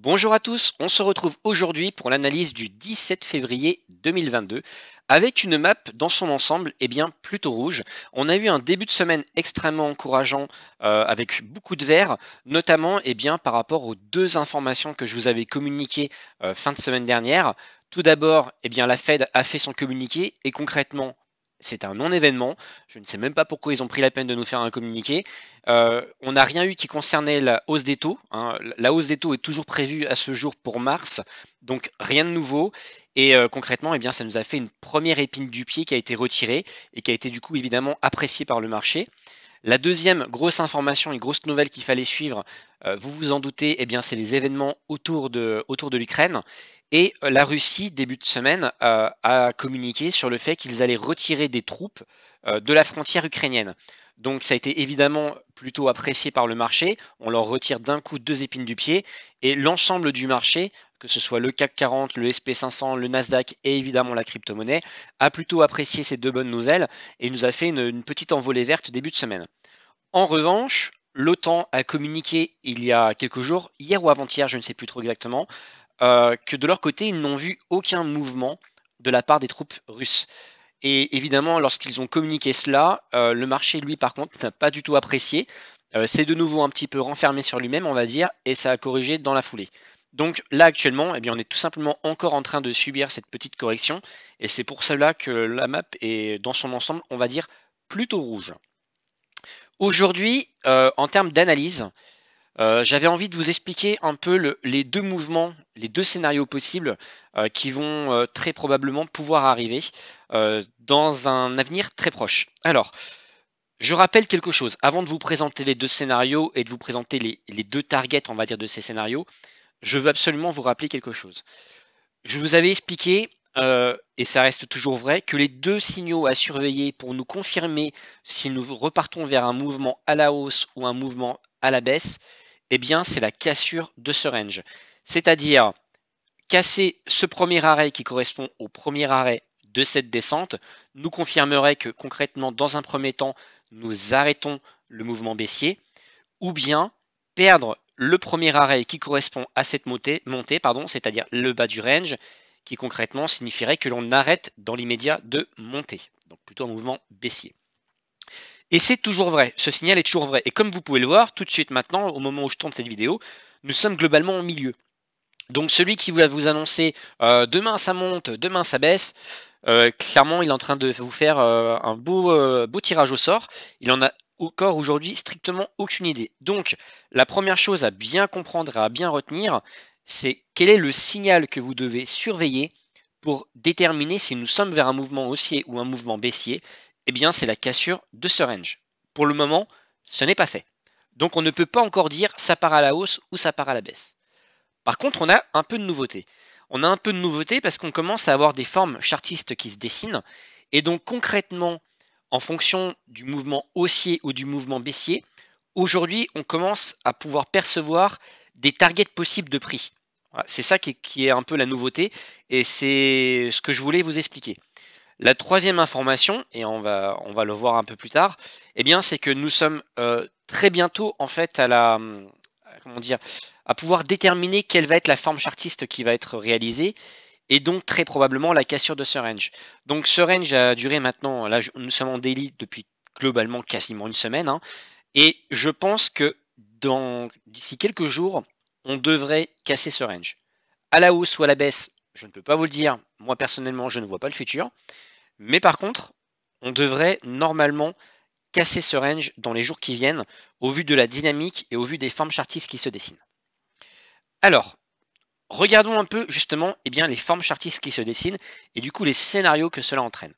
Bonjour à tous, on se retrouve aujourd'hui pour l'analyse du 17 février 2022 avec une map dans son ensemble plutôt rouge. On a eu un début de semaine extrêmement encourageant avec beaucoup de vert, notamment par rapport aux deux informations que je vous avais communiquées fin de semaine dernière. Tout d'abord, la Fed a fait son communiqué et concrètement, c'est un non-événement. Je ne sais même pas pourquoi ils ont pris la peine de nous faire un communiqué. On n'a rien eu qui concernait la hausse des taux, hein. La hausse des taux est toujours prévue à ce jour pour mars, donc rien de nouveau. Et concrètement, ça nous a fait une première épine du pied qui a été retirée et qui a été du coup évidemment appréciée par le marché. La deuxième grosse information et grosse nouvelle qu'il fallait suivre, vous vous en doutez, c'est les événements autour de l'Ukraine. Et la Russie, début de semaine, a communiqué sur le fait qu'ils allaient retirer des troupes de la frontière ukrainienne. Donc ça a été évidemment plutôt apprécié par le marché. On leur retire d'un coup deux épines du pied. Et l'ensemble du marché, que ce soit le CAC 40, le SP500, le Nasdaq et évidemment la crypto-monnaie, a plutôt apprécié ces deux bonnes nouvelles et nous a fait une petite envolée verte début de semaine. En revanche, l'OTAN a communiqué il y a quelques jours, hier ou avant-hier, je ne sais plus trop exactement, que de leur côté, ils n'ont vu aucun mouvement de la part des troupes russes. Et évidemment, lorsqu'ils ont communiqué cela, le marché, lui, par contre, n'a pas du tout apprécié. C'est de nouveau un petit peu renfermé sur lui-même, on va dire, et ça a corrigé dans la foulée. Donc là, actuellement, on est tout simplement encore en train de subir cette petite correction, et c'est pour cela que la map est, dans son ensemble, on va dire, plutôt rouge. Aujourd'hui, en termes d'analyse, j'avais envie de vous expliquer un peu les deux mouvements, les deux scénarios possibles qui vont très probablement pouvoir arriver dans un avenir très proche. Alors, je rappelle quelque chose. Avant de vous présenter les deux scénarios et de vous présenter les deux targets, on va dire, de ces scénarios, je veux absolument vous rappeler quelque chose. Je vous avais expliqué, et ça reste toujours vrai, que les deux signaux à surveiller pour nous confirmer si nous repartons vers un mouvement à la hausse ou un mouvement à la baisse, c'est la cassure de ce range. C'est-à-dire casser ce premier arrêt qui correspond au premier arrêt de cette descente nous confirmerait que concrètement, dans un premier temps, nous arrêtons le mouvement baissier, ou bien perdre le premier arrêt qui correspond à cette montée c'est-à-dire le bas du range, qui concrètement signifierait que l'on arrête dans l'immédiat de monter, donc plutôt un mouvement baissier. Et c'est toujours vrai, ce signal est toujours vrai. Et comme vous pouvez le voir, tout de suite maintenant, au moment où je tourne cette vidéo, nous sommes globalement au milieu. Donc celui qui va vous annoncer demain ça monte, demain ça baisse, clairement il est en train de vous faire un beau tirage au sort. Il en a encore aujourd'hui strictement aucune idée. Donc la première chose à bien comprendre et à bien retenir, c'est quel est le signal que vous devez surveiller pour déterminer si nous sommes vers un mouvement haussier ou un mouvement baissier. C'est la cassure de ce range. Pour le moment, ce n'est pas fait. Donc on ne peut pas encore dire ça part à la hausse ou ça part à la baisse. Par contre, on a un peu de nouveauté. On a un peu de nouveauté parce qu'on commence à avoir des formes chartistes qui se dessinent. Et donc concrètement, en fonction du mouvement haussier ou du mouvement baissier, aujourd'hui, on commence à pouvoir percevoir des targets possibles de prix. Voilà, c'est ça qui est un peu la nouveauté et c'est ce que je voulais vous expliquer. La troisième information, et on va le voir un peu plus tard, c'est que nous sommes très bientôt en fait comment dire, à pouvoir déterminer quelle va être la forme chartiste qui va être réalisée et donc très probablement la cassure de ce range. Donc ce range a duré maintenant, là nous sommes en daily depuis globalement quasiment une semaine, hein, et je pense que d'ici quelques jours, on devrait casser ce range. À la hausse ou à la baisse, je ne peux pas vous le dire, moi personnellement je ne vois pas le futur, mais par contre, on devrait normalement casser ce range dans les jours qui viennent, au vu de la dynamique et au vu des formes chartistes qui se dessinent. Alors, regardons un peu justement les formes chartistes qui se dessinent et du coup les scénarios que cela entraîne.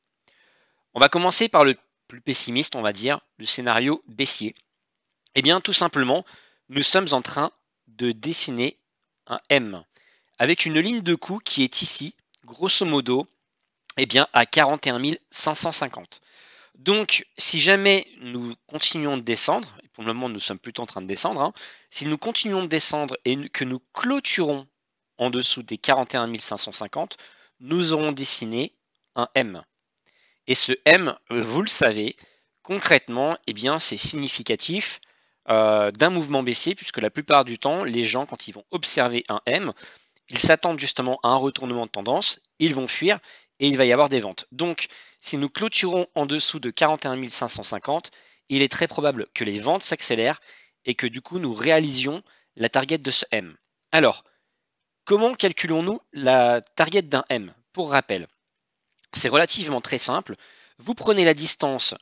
On va commencer par le plus pessimiste, on va dire, le scénario baissier. Tout simplement, nous sommes en train de dessiner un M avec une ligne de coup qui est ici, grosso modo, à 41 550. Donc, si jamais nous continuons de descendre, et pour le moment nous sommes plutôt en train de descendre, hein, si nous continuons de descendre et que nous clôturons en dessous des 41 550, nous aurons dessiné un M. Et ce M, vous le savez, concrètement, c'est significatif d'un mouvement baissier, puisque la plupart du temps, les gens, quand ils vont observer un M, ils s'attendent justement à un retournement de tendance, ils vont fuir et il va y avoir des ventes. Donc, si nous clôturons en dessous de 41 550, il est très probable que les ventes s'accélèrent et que du coup, nous réalisions la target de ce M. Alors, comment calculons-nous la target d'un M? Pour rappel, c'est relativement très simple. Vous prenez la distance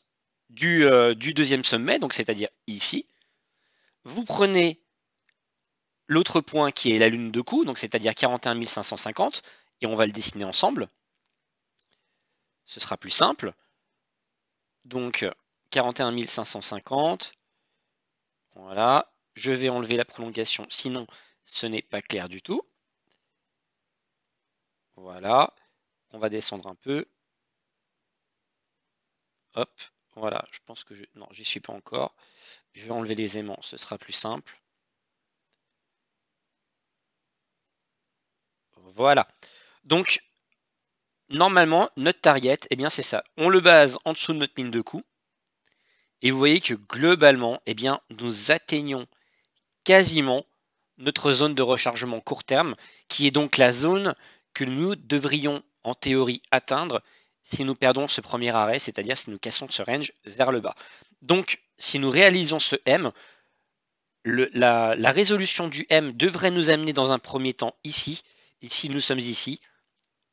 du deuxième sommet, donc c'est-à-dire ici. Vous prenez l'autre point qui est la lune de coup, donc c'est-à-dire 41 550, et on va le dessiner ensemble. Ce sera plus simple. Donc 41 550. Voilà. Je vais enlever la prolongation, sinon ce n'est pas clair du tout. Voilà. On va descendre un peu. Hop. Voilà. Je pense que je... Non, j'y suis pas encore. Je vais enlever les aimants, ce sera plus simple. Voilà. Donc, normalement, notre target, eh bien, c'est ça. On le base en dessous de notre ligne de coup. Et vous voyez que globalement, eh bien, nous atteignons quasiment notre zone de rechargement court terme, qui est donc la zone que nous devrions en théorie atteindre si nous perdons ce premier arrêt, c'est-à-dire si nous cassons ce range vers le bas. Donc, si nous réalisons ce M, la résolution du M devrait nous amener dans un premier temps ici, et si nous sommes ici,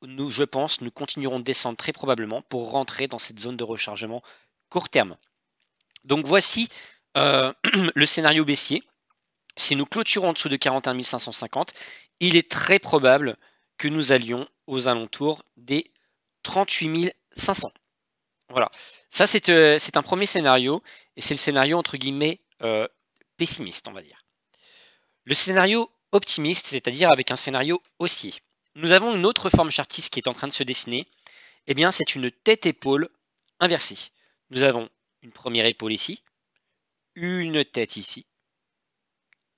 nous, je pense, nous continuerons de descendre très probablement pour rentrer dans cette zone de rechargement court terme. Donc voici le scénario baissier. Si nous clôturons en dessous de 41 550, il est très probable que nous allions aux alentours des 38 500. Voilà, ça c'est un premier scénario, et c'est le scénario entre guillemets pessimiste, on va dire. Le scénario optimiste, c'est-à-dire avec un scénario haussier. Nous avons une autre forme chartiste qui est en train de se dessiner. Eh bien, c'est une tête-épaule inversée. Nous avons une première épaule ici, une tête ici,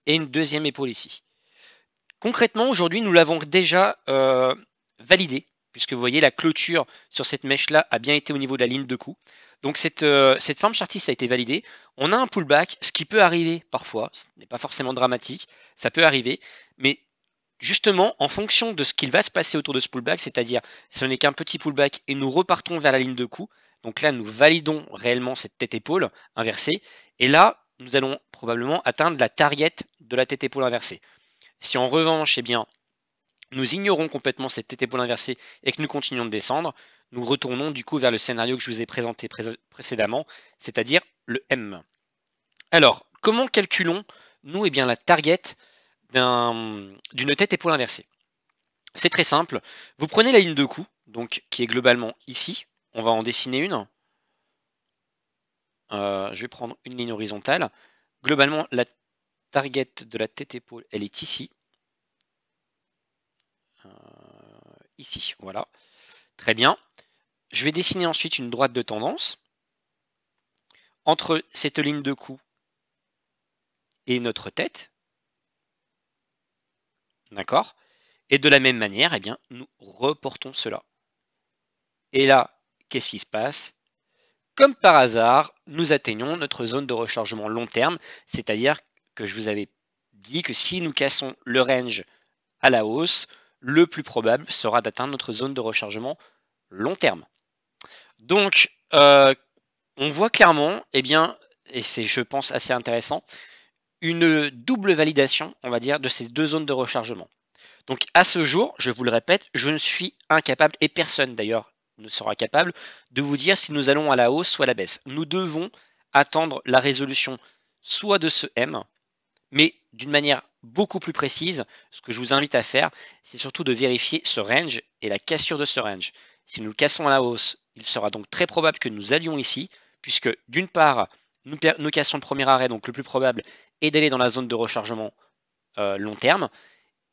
et une deuxième épaule ici. Concrètement, aujourd'hui, nous l'avons déjà validé, puisque vous voyez, la clôture sur cette mèche-là a bien été au niveau de la ligne de coup. Donc cette forme chartiste a été validée. On a un pullback, ce qui peut arriver parfois, ce n'est pas forcément dramatique, ça peut arriver, mais justement, en fonction de ce qu'il va se passer autour de ce pullback, c'est-à-dire ce n'est qu'un petit pullback et nous repartons vers la ligne de coup, donc là nous validons réellement cette tête-épaule inversée, et là nous allons probablement atteindre la target de la tête-épaule inversée. Si en revanche, eh bien, nous ignorons complètement cette tête-épaule inversée et que nous continuons de descendre, nous retournons du coup vers le scénario que je vous ai présenté précédemment, c'est-à-dire le M. Alors, comment calculons-nous bien, la target d'une tête-épaule inversée? C'est très simple. Vous prenez la ligne de coup, donc qui est globalement ici. On va en dessiner une. Je vais prendre une ligne horizontale. Globalement, la target de la tête-épaule, elle est ici. Ici, voilà. Très bien. Je vais dessiner ensuite une droite de tendance entre cette ligne de coup et notre tête. D'accord? Et de la même manière, eh bien, nous reportons cela. Et là, qu'est-ce qui se passe? Comme par hasard, nous atteignons notre zone de rechargement long terme, c'est-à-dire que je vous avais dit que si nous cassons le range à la hausse, le plus probable sera d'atteindre notre zone de rechargement long terme. Donc, on voit clairement, eh bien, et c'est, je pense, assez intéressant, une double validation, on va dire, de ces deux zones de rechargement. Donc, à ce jour, je vous le répète, je ne suis incapable, et personne d'ailleurs ne sera capable, de vous dire si nous allons à la hausse soit à la baisse. Nous devons attendre la résolution soit de ce M, mais d'une manière beaucoup plus précise. Ce que je vous invite à faire, c'est surtout de vérifier ce range et la cassure de ce range. Si nous le cassons à la hausse, il sera donc très probable que nous allions ici, puisque d'une part, nous cassons le premier arrêt, donc le plus probable est d'aller dans la zone de rechargement long terme.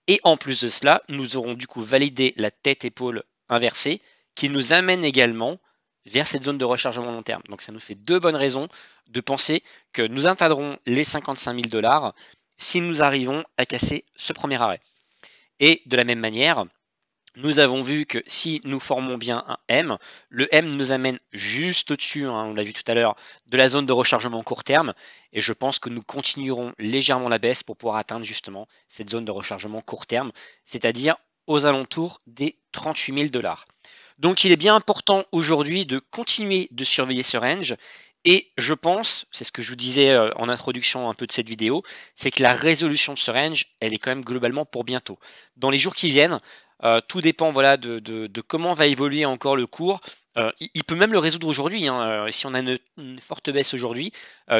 Et en plus de cela, nous aurons du coup validé la tête-épaule inversée, qui nous amène également vers cette zone de rechargement long terme. Donc ça nous fait deux bonnes raisons de penser que nous atteindrons les 55 000 $ si nous arrivons à casser ce premier arrêt. Et de la même manière, Nous avons vu que si nous formons bien un M, le M nous amène juste au-dessus, hein, on l'a vu tout à l'heure, de la zone de rechargement court terme. Et je pense que nous continuerons légèrement la baisse pour pouvoir atteindre justement cette zone de rechargement court terme, c'est-à-dire aux alentours des 38 000 $. Donc il est bien important aujourd'hui de continuer de surveiller ce range. Et je pense, c'est ce que je vous disais en introduction un peu de cette vidéo, c'est que la résolution de ce range, elle est quand même globalement pour bientôt. Dans les jours qui viennent, tout dépend voilà, de comment va évoluer encore le cours. Il peut même le résoudre aujourd'hui, hein, si on a une forte baisse aujourd'hui,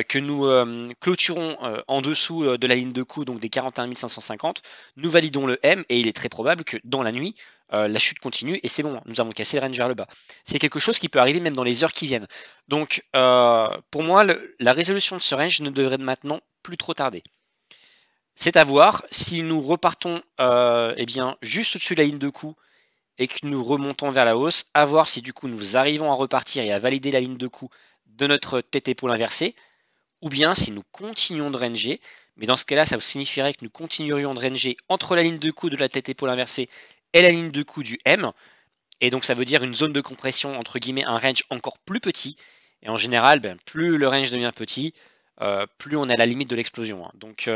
que nous clôturons en dessous de la ligne de coup, donc des 41 550, nous validons le M et il est très probable que dans la nuit, la chute continue et c'est bon, nous avons cassé le range vers le bas. C'est quelque chose qui peut arriver même dans les heures qui viennent. Donc pour moi, la résolution de ce range ne devrait maintenant plus trop tarder. C'est à voir si nous repartons eh bien, juste au-dessus de la ligne de coup et que nous remontons vers la hausse, à voir si du coup nous arrivons à repartir et à valider la ligne de coup de notre tête épaule inversée, ou bien si nous continuons de ranger, mais dans ce cas-là, ça signifierait que nous continuerions de ranger entre la ligne de coup de la tête épaule inversée et la ligne de coup du M, et donc ça veut dire une zone de compression, entre guillemets, un range encore plus petit, et en général, ben, plus le range devient petit, plus on est à la limite de l'explosion. Hein. Donc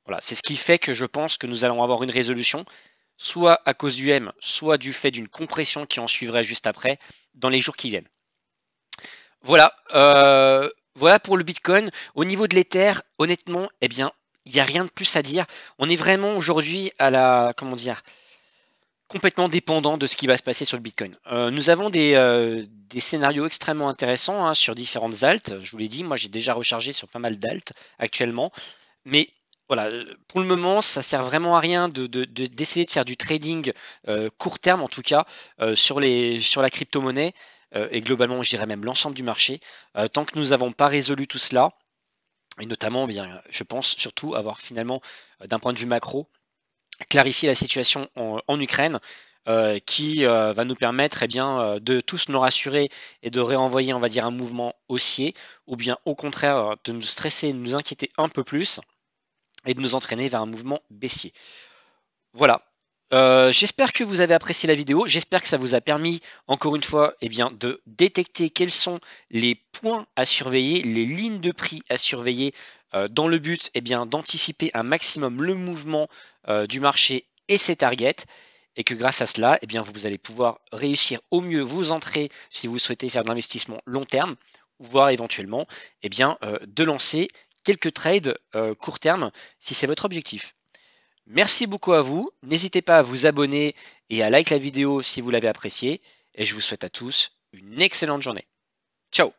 voilà, c'est ce qui fait que je pense que nous allons avoir une résolution, soit à cause du M, soit du fait d'une compression qui en suivrait juste après, dans les jours qui viennent. Voilà, voilà pour le Bitcoin. Au niveau de l'Ether, honnêtement, eh bien, il n'y a rien de plus à dire. On est vraiment aujourd'hui à la, comment dire, complètement dépendant de ce qui va se passer sur le Bitcoin. Nous avons des scénarios extrêmement intéressants hein, sur différentes altes. Je vous l'ai dit, moi j'ai déjà rechargé sur pas mal d'altes actuellement. Mais voilà, pour le moment, ça sert vraiment à rien d'essayer de faire du trading court terme, en tout cas, sur la crypto-monnaie, et globalement, je dirais même l'ensemble du marché, tant que nous n'avons pas résolu tout cela, et notamment, eh bien, je pense surtout avoir finalement, d'un point de vue macro, clarifié la situation en Ukraine, qui va nous permettre eh bien, de tous nous rassurer et de réenvoyer, on va dire, un mouvement haussier, ou bien au contraire de nous stresser, de nous inquiéter un peu plus et de nous entraîner vers un mouvement baissier. Voilà. J'espère que vous avez apprécié la vidéo. J'espère que ça vous a permis, encore une fois, eh bien, de détecter quels sont les points à surveiller, les lignes de prix à surveiller, dans le but eh bien, d'anticiper un maximum le mouvement du marché et ses targets. Et que grâce à cela, eh bien, vous allez pouvoir réussir au mieux vos entrées si vous souhaitez faire de l'investissement long terme, voire éventuellement eh bien, de lancer quelques trades court terme si c'est votre objectif. Merci beaucoup à vous. N'hésitez pas à vous abonner et à like la vidéo si vous l'avez appréciée. Et je vous souhaite à tous une excellente journée. Ciao!